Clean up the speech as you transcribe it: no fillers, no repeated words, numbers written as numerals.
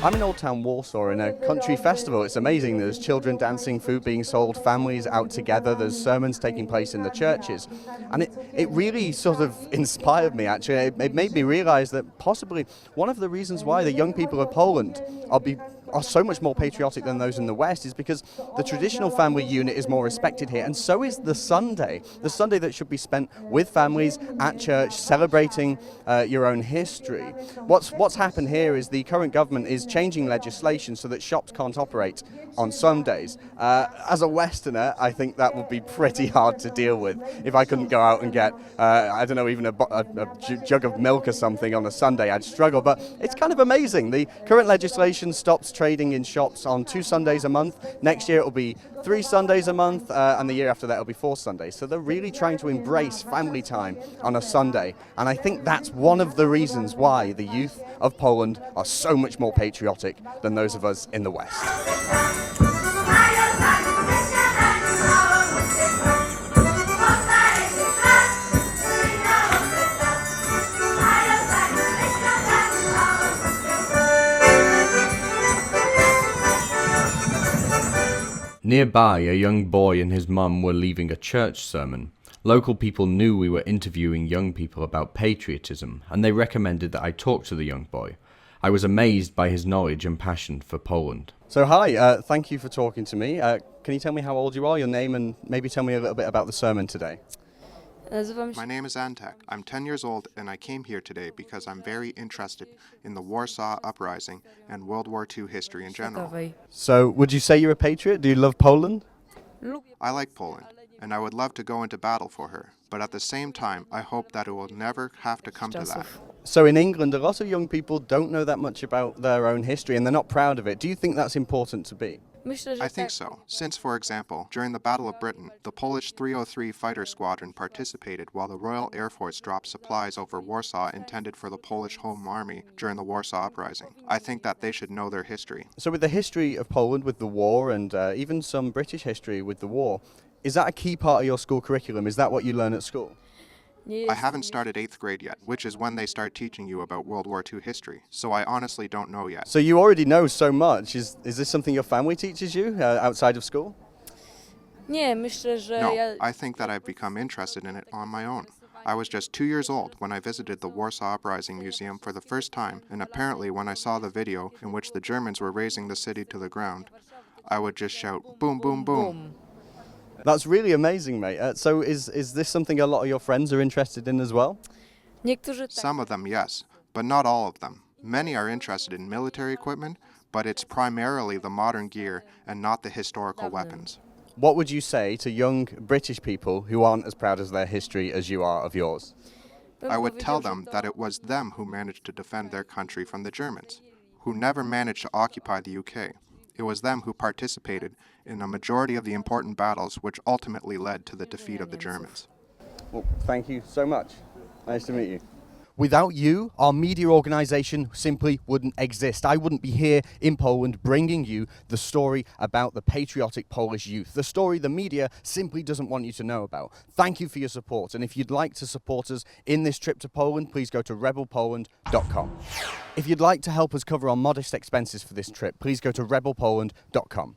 I'm in Old Town Warsaw in a country festival. It's amazing. There's children dancing, food being sold, families out together, there's sermons taking place in the churches. And it really sort of inspired me, actually. It made me realize that possibly one of the reasons why the young people of Poland are so much more patriotic than those in the West is because the traditional family unit is more respected here, and so is the Sunday that should be spent with families at church, celebrating your own history. What's happened here is the current government is changing legislation so that shops can't operate on Sundays. As a Westerner, I think that would be pretty hard to deal with if I couldn't go out and get, I don't know, even a jug of milk or something on a Sunday. I'd struggle, but it's kind of amazing. The current legislation stops trading in shops on 2 Sundays a month. Next year it will be 3 Sundays a month, and the year after that it'll be 4 Sundays. So they're really trying to embrace family time on a Sunday, and I think that's one of the reasons why the youth of Poland are so much more patriotic than those of us in the West. Nearby, a young boy and his mum were leaving a church sermon. Local people knew we were interviewing young people about patriotism, and they recommended that I talk to the young boy. I was amazed by his knowledge and passion for Poland. So hi, thank you for talking to me. Can you tell me how old you are, your name, and maybe tell me a little bit about the sermon today? My name is Antek. I'm 10 years old and I came here today because I'm very interested in the Warsaw Uprising and World War II history in general. So would you say you're a patriot? Do you love Poland? I like Poland and I would love to go into battle for her, but at the same time I hope that it will never have to come to that. So in England, a lot of young people don't know that much about their own history and they're not proud of it. Do you think that's important to be? I think so, since, for example, during the Battle of Britain, the Polish 303 Fighter Squadron participated while the Royal Air Force dropped supplies over Warsaw intended for the Polish Home Army during the Warsaw Uprising. I think that they should know their history. So with the history of Poland, with the war, and even some British history with the war, is that a key part of your school curriculum? Is that what you learn at school? I haven't started 8th grade yet, which is when they start teaching you about World War II history, so I honestly don't know yet. So you already know so much. Is this something your family teaches you outside of school? No, I think that I've become interested in it on my own. I was just 2 years old when I visited the Warsaw Uprising Museum for the first time, and apparently when I saw the video in which the Germans were razing the city to the ground, I would just shout, boom, boom, boom. That's really amazing, mate. So is this something a lot of your friends are interested in as well? Some of them, yes, but not all of them. Many are interested in military equipment, but it's primarily the modern gear and not the historical weapons. What would you say to young British people who aren't as proud of their history as you are of yours? I would tell them that it was them who managed to defend their country from the Germans, who never managed to occupy the UK. It was them who participated in a majority of the important battles which ultimately led to the defeat of the Germans. Well, thank you so much. Nice to meet you. Without you, our media organisation simply wouldn't exist. I wouldn't be here in Poland bringing you the story about the patriotic Polish youth, the story the media simply doesn't want you to know about. Thank you for your support, and if you'd like to support us in this trip to Poland, please go to rebelpoland.com. If you'd like to help us cover our modest expenses for this trip, please go to rebelpoland.com.